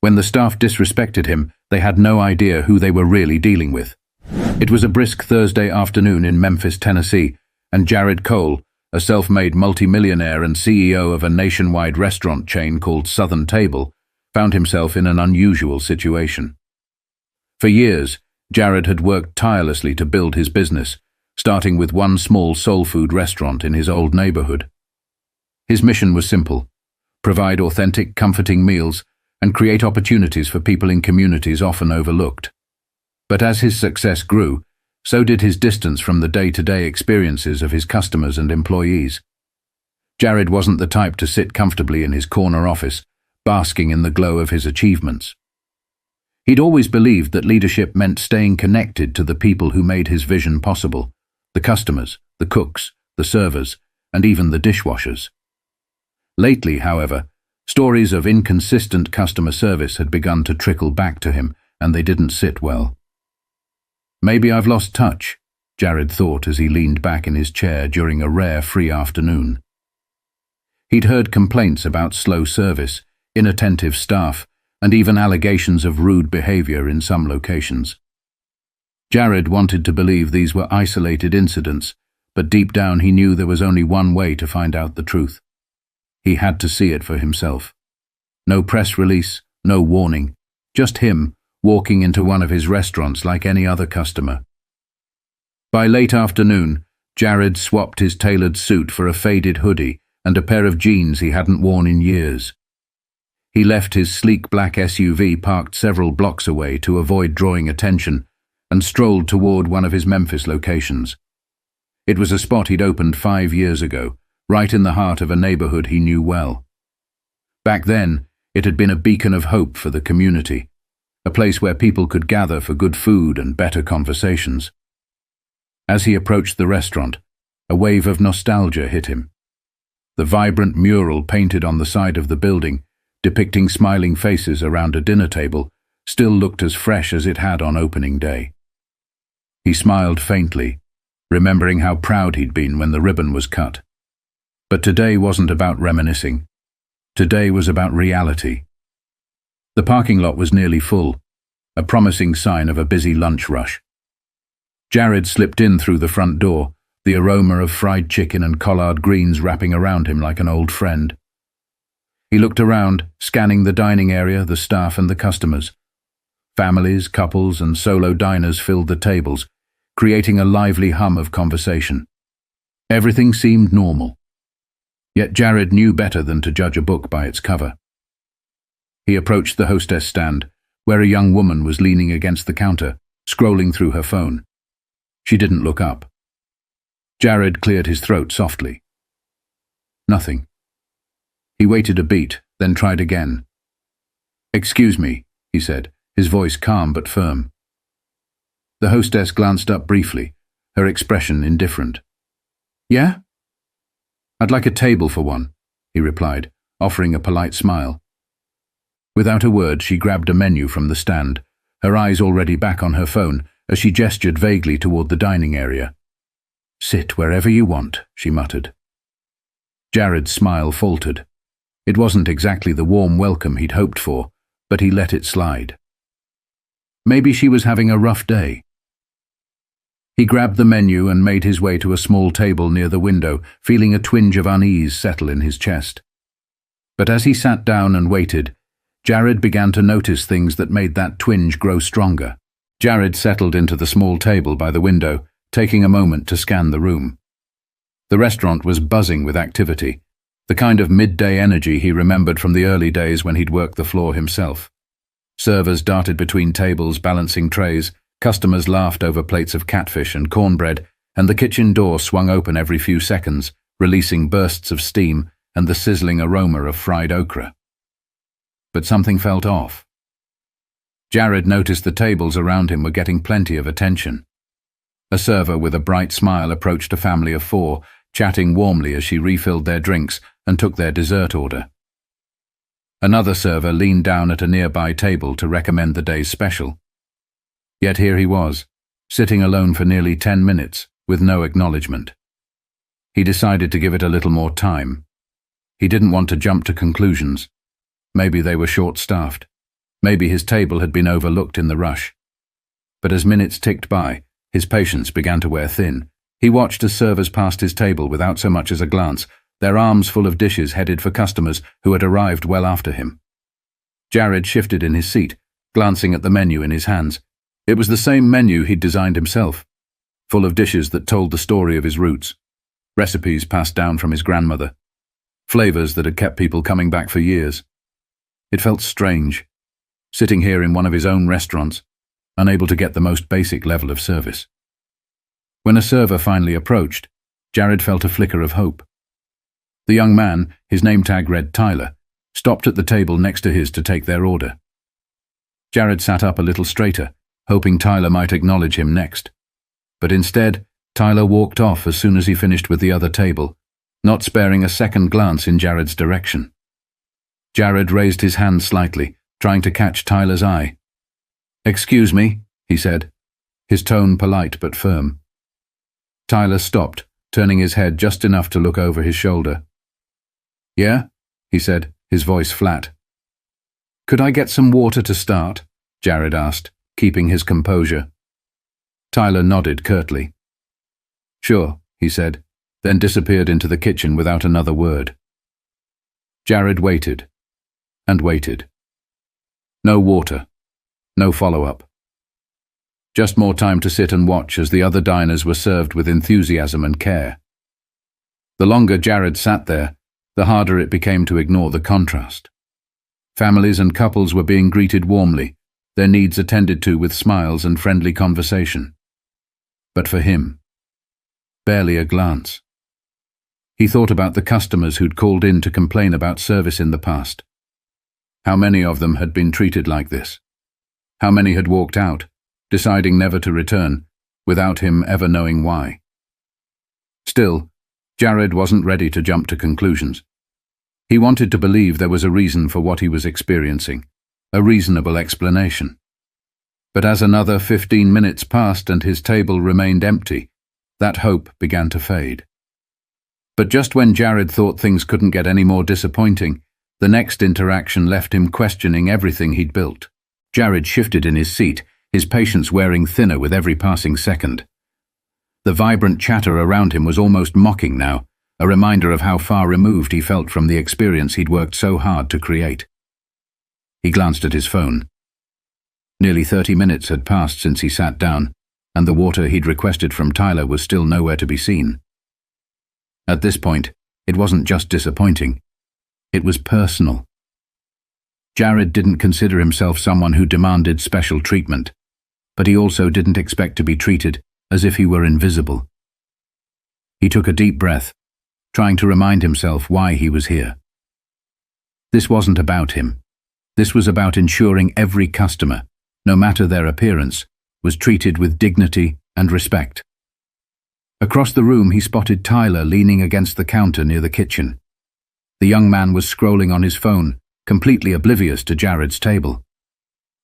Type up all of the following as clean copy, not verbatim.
When the staff disrespected him, they had no idea who they were really dealing with. It was a brisk Thursday afternoon in Memphis, Tennessee, and Jared Cole, a self-made multimillionaire and CEO of a nationwide restaurant chain called Southern Table, found himself in an unusual situation. For years, Jared had worked tirelessly to build his business, starting with one small soul food restaurant in his old neighborhood. His mission was simple: provide authentic, comforting meals and create opportunities for people in communities often overlooked. But as his success grew, so did his distance from the day-to-day experiences of his customers and employees. Jared wasn't the type to sit comfortably in his corner office, basking in the glow of his achievements. He'd always believed that leadership meant staying connected to the people who made his vision possible: the customers, the cooks, the servers, and even the dishwashers. Lately, however, stories of inconsistent customer service had begun to trickle back to him, and they didn't sit well. Maybe I've lost touch, Jared thought as he leaned back in his chair during a rare free afternoon. He'd heard complaints about slow service, inattentive staff, and even allegations of rude behavior in some locations. Jared wanted to believe these were isolated incidents, but deep down he knew there was only one way to find out the truth. He had to see it for himself. No press release, no warning, just him walking into one of his restaurants like any other customer. By late afternoon, Jared swapped his tailored suit for a faded hoodie and a pair of jeans he hadn't worn in years. He left his sleek black SUV parked several blocks away to avoid drawing attention and strolled toward one of his Memphis locations. It was a spot he'd opened 5 years ago, right in the heart of a neighborhood he knew well. Back then, it had been a beacon of hope for the community, a place where people could gather for good food and better conversations. As he approached the restaurant, a wave of nostalgia hit him. The vibrant mural painted on the side of the building, depicting smiling faces around a dinner table, still looked as fresh as it had on opening day. He smiled faintly, remembering how proud he'd been when the ribbon was cut. But today wasn't about reminiscing. Today was about reality. The parking lot was nearly full, a promising sign of a busy lunch rush. Jared slipped in through the front door, the aroma of fried chicken and collard greens wrapping around him like an old friend. He looked around, scanning the dining area, the staff and the customers. Families, couples, and solo diners filled the tables, creating a lively hum of conversation. Everything seemed normal. Yet Jared knew better than to judge a book by its cover. He approached the hostess stand, where a young woman was leaning against the counter, scrolling through her phone. She didn't look up. Jared cleared his throat softly. Nothing. He waited a beat, then tried again. "Excuse me," he said, his voice calm but firm. The hostess glanced up briefly, her expression indifferent. "Yeah?" "I'd like a table for one," he replied, offering a polite smile. Without a word, she grabbed a menu from the stand, her eyes already back on her phone as she gestured vaguely toward the dining area. "Sit wherever you want," she muttered. Jared's smile faltered. It wasn't exactly the warm welcome he'd hoped for, but he let it slide. Maybe she was having a rough day. He grabbed the menu and made his way to a small table near the window, feeling a twinge of unease settle in his chest. But as he sat down and waited, Jared began to notice things that made that twinge grow stronger. Jared settled into the small table by the window, taking a moment to scan the room. The restaurant was buzzing with activity, the kind of midday energy he remembered from the early days when he'd worked the floor himself. Servers darted between tables, balancing trays, customers laughed over plates of catfish and cornbread, and the kitchen door swung open every few seconds, releasing bursts of steam and the sizzling aroma of fried okra. But something felt off. Jared noticed the tables around him were getting plenty of attention. A server with a bright smile approached a family of 4, chatting warmly as she refilled their drinks and took their dessert order. Another server leaned down at a nearby table to recommend the day's special. Yet here he was, sitting alone for nearly 10 minutes, with no acknowledgement. He decided to give it a little more time. He didn't want to jump to conclusions. Maybe they were short-staffed. Maybe his table had been overlooked in the rush. But as minutes ticked by, his patience began to wear thin. He watched as servers passed his table without so much as a glance, their arms full of dishes headed for customers who had arrived well after him. Jared shifted in his seat, glancing at the menu in his hands. It was the same menu he'd designed himself, full of dishes that told the story of his roots, recipes passed down from his grandmother, flavors that had kept people coming back for years. It felt strange, sitting here in one of his own restaurants, unable to get the most basic level of service. When a server finally approached, Jared felt a flicker of hope. The young man, his name tag read Tyler, stopped at the table next to his to take their order. Jared sat up a little straighter, hoping Tyler might acknowledge him next. But instead, Tyler walked off as soon as he finished with the other table, not sparing a second glance in Jared's direction. Jared raised his hand slightly, trying to catch Tyler's eye. "Excuse me," he said, his tone polite but firm. Tyler stopped, turning his head just enough to look over his shoulder. "Yeah?" he said, his voice flat. "Could I get some water to start?" Jared asked, keeping his composure. Tyler nodded curtly. "Sure," he said, then disappeared into the kitchen without another word. Jared waited, and waited. No water, no follow-up. Just more time to sit and watch as the other diners were served with enthusiasm and care. The longer Jared sat there, the harder it became to ignore the contrast. Families and couples were being greeted warmly, their needs attended to with smiles and friendly conversation. But for him, barely a glance. He thought about the customers who'd called in to complain about service in the past. How many of them had been treated like this? How many had walked out, deciding never to return, without him ever knowing why? Still, Jared wasn't ready to jump to conclusions. He wanted to believe there was a reason for what he was experiencing, a reasonable explanation. But as another 15 minutes passed and his table remained empty, that hope began to fade. But just when Jared thought things couldn't get any more disappointing, the next interaction left him questioning everything he'd built. Jared shifted in his seat, his patience wearing thinner with every passing second. The vibrant chatter around him was almost mocking now, a reminder of how far removed he felt from the experience he'd worked so hard to create. He glanced at his phone. Nearly 30 minutes had passed since he sat down, and the water he'd requested from Tyler was still nowhere to be seen. At this point, it wasn't just disappointing. It was personal. Jared didn't consider himself someone who demanded special treatment, but he also didn't expect to be treated as if he were invisible. He took a deep breath, trying to remind himself why he was here. This wasn't about him. This was about ensuring every customer, no matter their appearance, was treated with dignity and respect. Across the room he spotted Tyler leaning against the counter near the kitchen. The young man was scrolling on his phone, completely oblivious to Jared's table.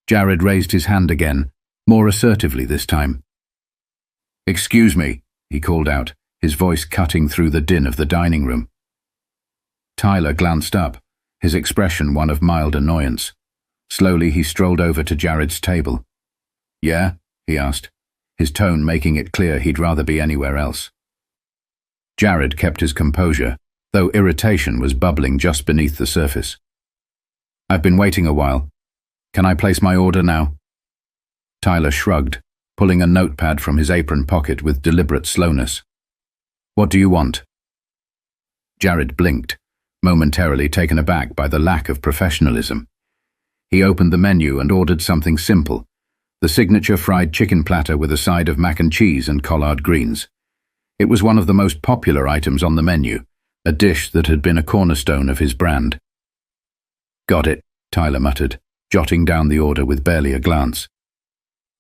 Jared raised his hand again, more assertively this time. "Excuse me," he called out, his voice cutting through the din of the dining room. Tyler glanced up, his expression one of mild annoyance. Slowly he strolled over to Jared's table. "Yeah?" he asked, his tone making it clear he'd rather be anywhere else. Jared kept his composure, though irritation was bubbling just beneath the surface. "I've been waiting a while. Can I place my order now?" Tyler shrugged, pulling a notepad from his apron pocket with deliberate slowness. "What do you want?" Jared blinked, momentarily taken aback by the lack of professionalism. He opened the menu and ordered something simple, the signature fried chicken platter with a side of mac and cheese and collard greens. It was one of the most popular items on the menu, a dish that had been a cornerstone of his brand. "Got it," Tyler muttered, jotting down the order with barely a glance.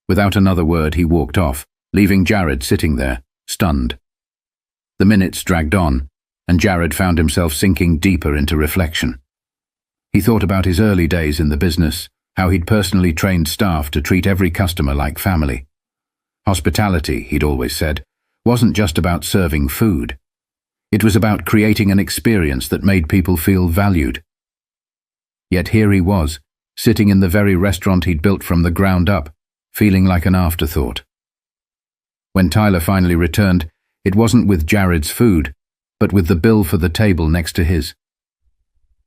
Without another word he walked off, leaving Jared sitting there, stunned. The minutes dragged on, and Jared found himself sinking deeper into reflection. He thought about his early days in the business, how he'd personally trained staff to treat every customer like family. Hospitality, he'd always said, wasn't just about serving food. It was about creating an experience that made people feel valued. Yet here he was, sitting in the very restaurant he'd built from the ground up, feeling like an afterthought. When Tyler finally returned, it wasn't with Jared's food, but with the bill for the table next to his.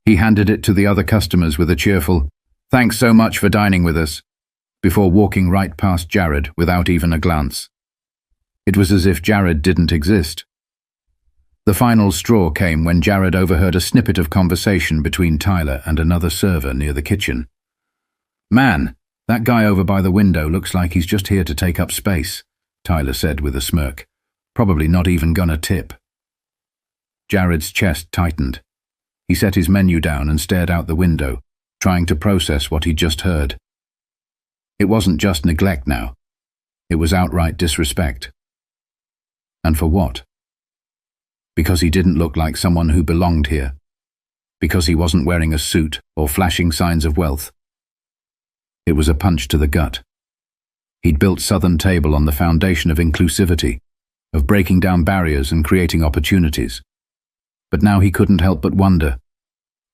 He handed it to the other customers with a cheerful, "Thanks so much for dining with us," before walking right past Jared without even a glance. It was as if Jared didn't exist. The final straw came when Jared overheard a snippet of conversation between Tyler and another server near the kitchen. "Man, that guy over by the window looks like he's just here to take up space," Tyler said with a smirk. "Probably not even gonna tip." Jared's chest tightened. He set his menu down and stared out the window, trying to process what he'd just heard. It wasn't just neglect now. It was outright disrespect. And for what? Because he didn't look like someone who belonged here. Because he wasn't wearing a suit or flashing signs of wealth. It was a punch to the gut. He'd built Southern Table on the foundation of inclusivity, of breaking down barriers and creating opportunities. But now he couldn't help but wonder,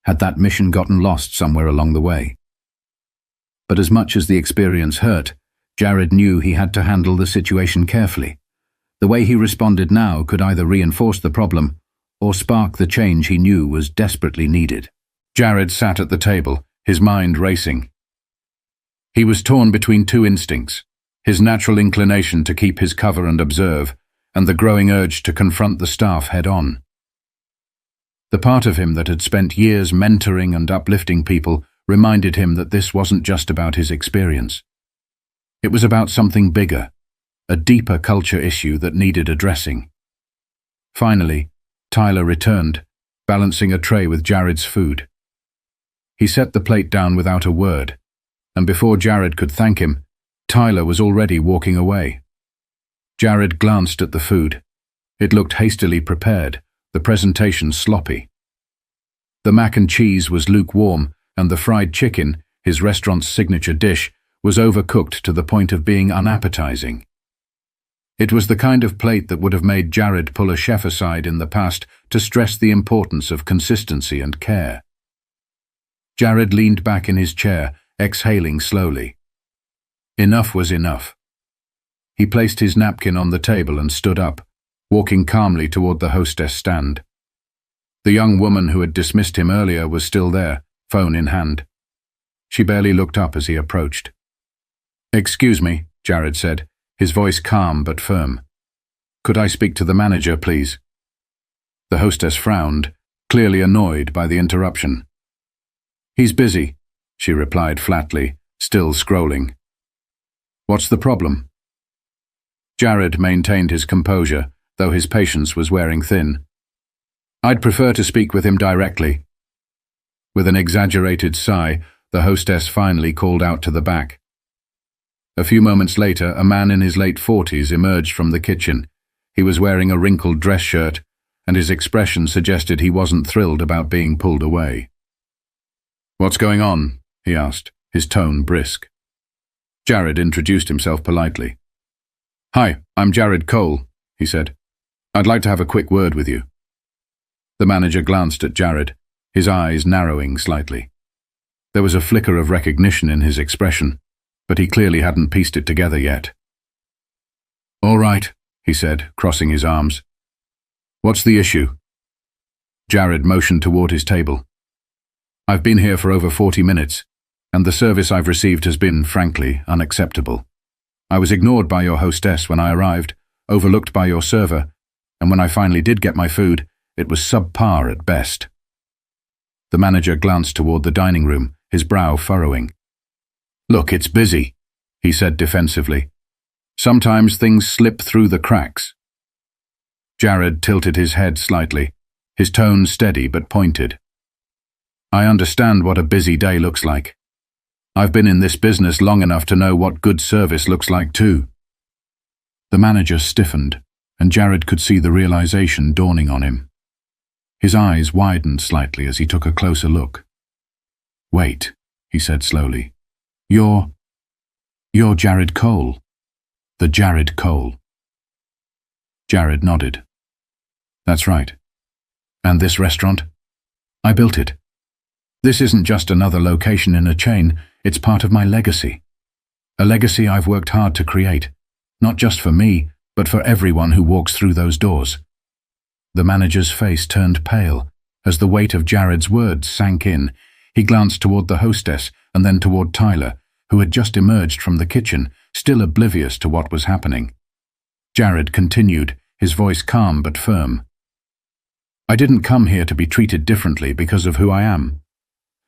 had that mission gotten lost somewhere along the way? But as much as the experience hurt, Jared knew he had to handle the situation carefully. The way he responded now could either reinforce the problem or spark the change he knew was desperately needed. Jared sat at the table, his mind racing. He was torn between two instincts, his natural inclination to keep his cover and observe, and the growing urge to confront the staff head-on. The part of him that had spent years mentoring and uplifting people reminded him that this wasn't just about his experience. It was about something bigger, a deeper culture issue that needed addressing. Finally, Tyler returned, balancing a tray with Jared's food. He set the plate down without a word, and before Jared could thank him, Tyler was already walking away. Jared glanced at the food. It looked hastily prepared, the presentation sloppy. The mac and cheese was lukewarm, and the fried chicken, his restaurant's signature dish, was overcooked to the point of being unappetizing. It was the kind of plate that would have made Jared pull a chef aside in the past to stress the importance of consistency and care. Jared leaned back in his chair, exhaling slowly. Enough was enough. He placed his napkin on the table and stood up, walking calmly toward the hostess stand. The young woman who had dismissed him earlier was still there, phone in hand. She barely looked up as he approached. "Excuse me," Jared said, his voice calm but firm. "Could I speak to the manager, please?" The hostess frowned, clearly annoyed by the interruption. "He's busy," she replied flatly, still scrolling. "What's the problem?" Jared maintained his composure, though his patience was wearing thin. "I'd prefer to speak with him directly." With an exaggerated sigh, the hostess finally called out to the back. A few moments later, a man in his late 40s emerged from the kitchen. He was wearing a wrinkled dress shirt, and his expression suggested he wasn't thrilled about being pulled away. "What's going on?" he asked, his tone brisk. Jared introduced himself politely. "Hi, I'm Jared Cole," he said. "I'd like to have a quick word with you." The manager glanced at Jared, his eyes narrowing slightly. There was a flicker of recognition in his expression, but he clearly hadn't pieced it together yet. "All right," he said, crossing his arms. "What's the issue?" Jared motioned toward his table. "I've been here for over 40 minutes, and the service I've received has been, frankly, unacceptable. I was ignored by your hostess when I arrived, overlooked by your server, and when I finally did get my food, it was subpar at best." The manager glanced toward the dining room, his brow furrowing. "Look, it's busy," he said defensively. "Sometimes things slip through the cracks." Jared tilted his head slightly, his tone steady but pointed. "I understand what a busy day looks like. I've been in this business long enough to know what good service looks like too." The manager stiffened, and Jared could see the realization dawning on him. His eyes widened slightly as he took a closer look. "Wait," he said slowly. You're Jared Cole. The Jared Cole." Jared nodded. "That's right. And this restaurant? I built it. This isn't just another location in a chain, it's part of my legacy. A legacy I've worked hard to create, not just for me, but for everyone who walks through those doors. The manager's face turned pale as the weight of Jared's words sank in. He glanced toward the hostess and then toward Tyler, who had just emerged from the kitchen, still oblivious to what was happening. Jared continued, his voice calm but firm. I didn't come here to be treated differently because of who I am.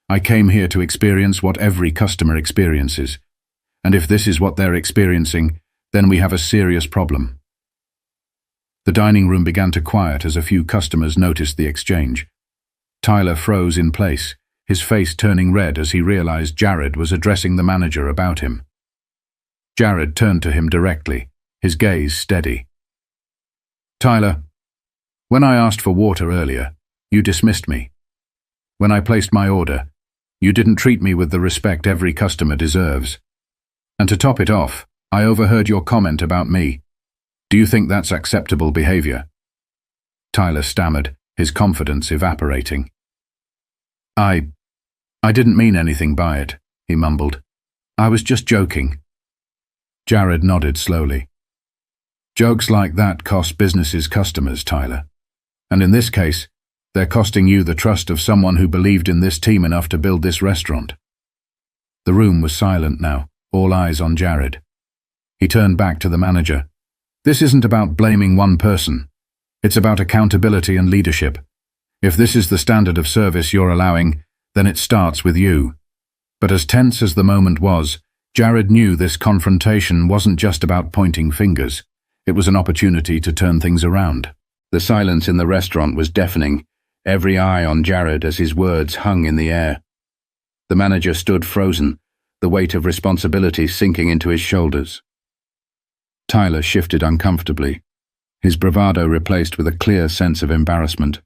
I came here to experience what every customer experiences. And if this is what they're experiencing, then we have a serious problem. The dining room began to quiet as a few customers noticed the exchange. Tyler froze in place, his face turning red as he realized Jared was addressing the manager about him. Jared turned to him directly, his gaze steady. Tyler, when I asked for water earlier, you dismissed me. When I placed my order, you didn't treat me with the respect every customer deserves. And to top it off, I overheard your comment about me. Do you think that's acceptable behavior? Tyler stammered, his confidence evaporating. I didn't mean anything by it, he mumbled. I was just joking. Jared nodded slowly. Jokes like that cost businesses customers, Tyler. And in this case, they're costing you the trust of someone who believed in this team enough to build this restaurant. The room was silent now, all eyes on Jared. He turned back to the manager. This isn't about blaming one person. It's about accountability and leadership. If this is the standard of service you're allowing, then it starts with you. But as tense as the moment was, Jared knew this confrontation wasn't just about pointing fingers. It was an opportunity to turn things around. The silence in the restaurant was deafening, every eye on Jared as his words hung in the air. The manager stood frozen, the weight of responsibility sinking into his shoulders. Tyler shifted uncomfortably, his bravado replaced with a clear sense of embarrassment.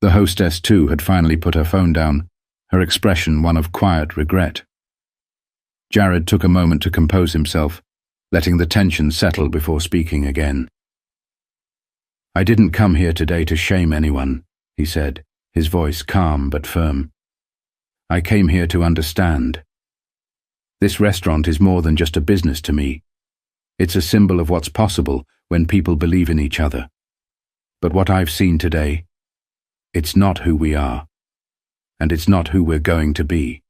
The hostess, too, had finally put her phone down, her expression one of quiet regret. Jared took a moment to compose himself, letting the tension settle before speaking again. I didn't come here today to shame anyone, he said, his voice calm but firm. I came here to understand. This restaurant is more than just a business to me. It's a symbol of what's possible when people believe in each other. But what I've seen today, it's not who we are, and it's not who we're going to be.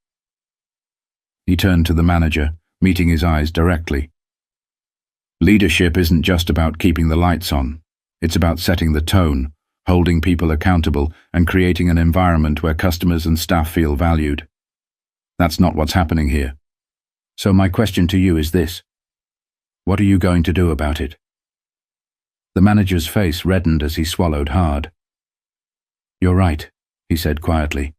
He turned to the manager, meeting his eyes directly. Leadership isn't just about keeping the lights on. It's about setting the tone, holding people accountable, and creating an environment where customers and staff feel valued. That's not what's happening here. So my question to you is this. What are you going to do about it? The manager's face reddened as he swallowed hard. You're right, he said quietly.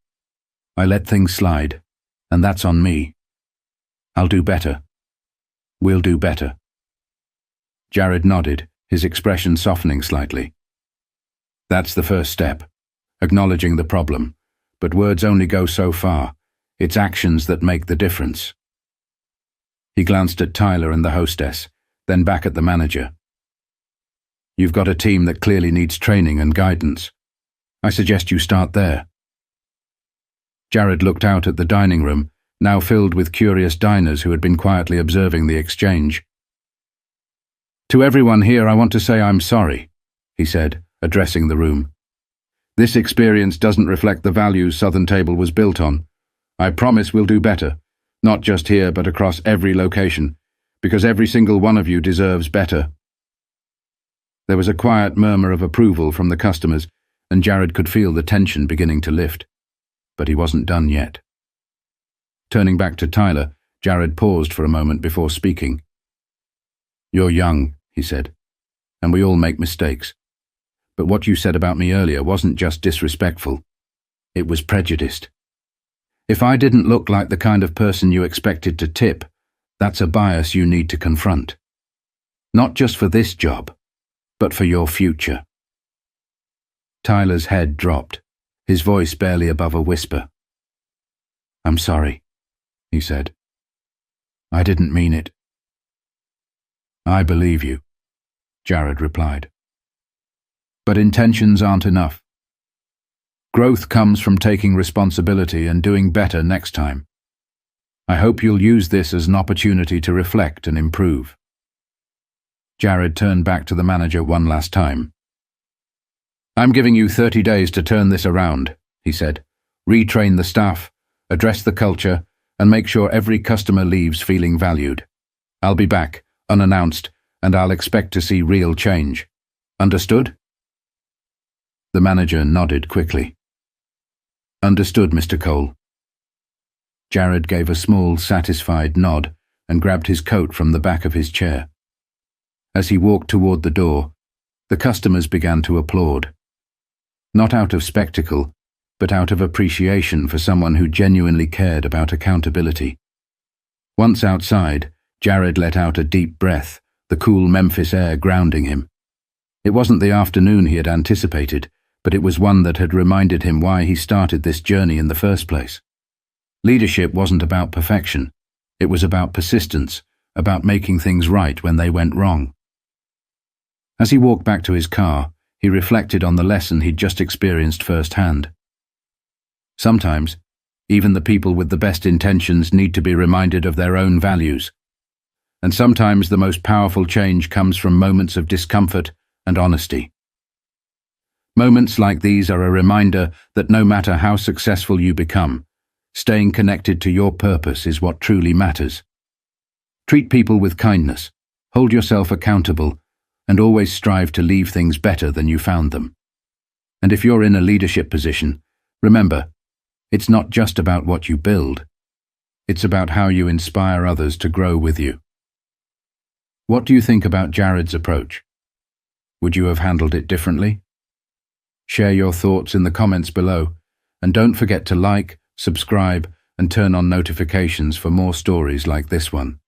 I let things slide, and that's on me. I'll do better. We'll do better. Jared nodded, his expression softening slightly. That's the first step, acknowledging the problem, but words only go so far. It's actions that make the difference. He glanced at Tyler and the hostess, then back at the manager. You've got a team that clearly needs training and guidance. I suggest you start there. Jared looked out at the dining room, now filled with curious diners who had been quietly observing the exchange. To everyone here, I want to say I'm sorry, he said, addressing the room. This experience doesn't reflect the values Southern Table was built on. I promise we'll do better, not just here but across every location, because every single one of you deserves better. There was a quiet murmur of approval from the customers, and Jared could feel the tension beginning to lift. But he wasn't done yet. Turning back to Tyler, Jared paused for a moment before speaking. You're young, he said, and we all make mistakes. But what you said about me earlier wasn't just disrespectful. It was prejudiced. If I didn't look like the kind of person you expected to tip, that's a bias you need to confront. Not just for this job, but for your future. Tyler's head dropped, his voice barely above a whisper. I'm sorry, he said. I didn't mean it. I believe you, Jared replied. But intentions aren't enough. Growth comes from taking responsibility and doing better next time. I hope you'll use this as an opportunity to reflect and improve." Jared turned back to the manager one last time. "I'm giving you 30 days to turn this around," he said. "Retrain the staff, address the culture, and make sure every customer leaves feeling valued. I'll be back, unannounced, and I'll expect to see real change. Understood?" The manager nodded quickly. "Understood, Mr. Cole." Jared gave a small, satisfied nod and grabbed his coat from the back of his chair. As he walked toward the door, the customers began to applaud. Not out of spectacle, but out of appreciation for someone who genuinely cared about accountability. Once outside, Jared let out a deep breath, the cool Memphis air grounding him. It wasn't the afternoon he had anticipated, but it was one that had reminded him why he started this journey in the first place. Leadership wasn't about perfection. It was about persistence, about making things right when they went wrong. As he walked back to his car, he reflected on the lesson he'd just experienced firsthand. Sometimes, even the people with the best intentions need to be reminded of their own values. And sometimes the most powerful change comes from moments of discomfort and honesty. Moments like these are a reminder that no matter how successful you become, staying connected to your purpose is what truly matters. Treat people with kindness, hold yourself accountable, and always strive to leave things better than you found them. And if you're in a leadership position, remember, it's not just about what you build. It's about how you inspire others to grow with you. What do you think about Jared's approach? Would you have handled it differently? Share your thoughts in the comments below, and don't forget to like, subscribe, and turn on notifications for more stories like this one.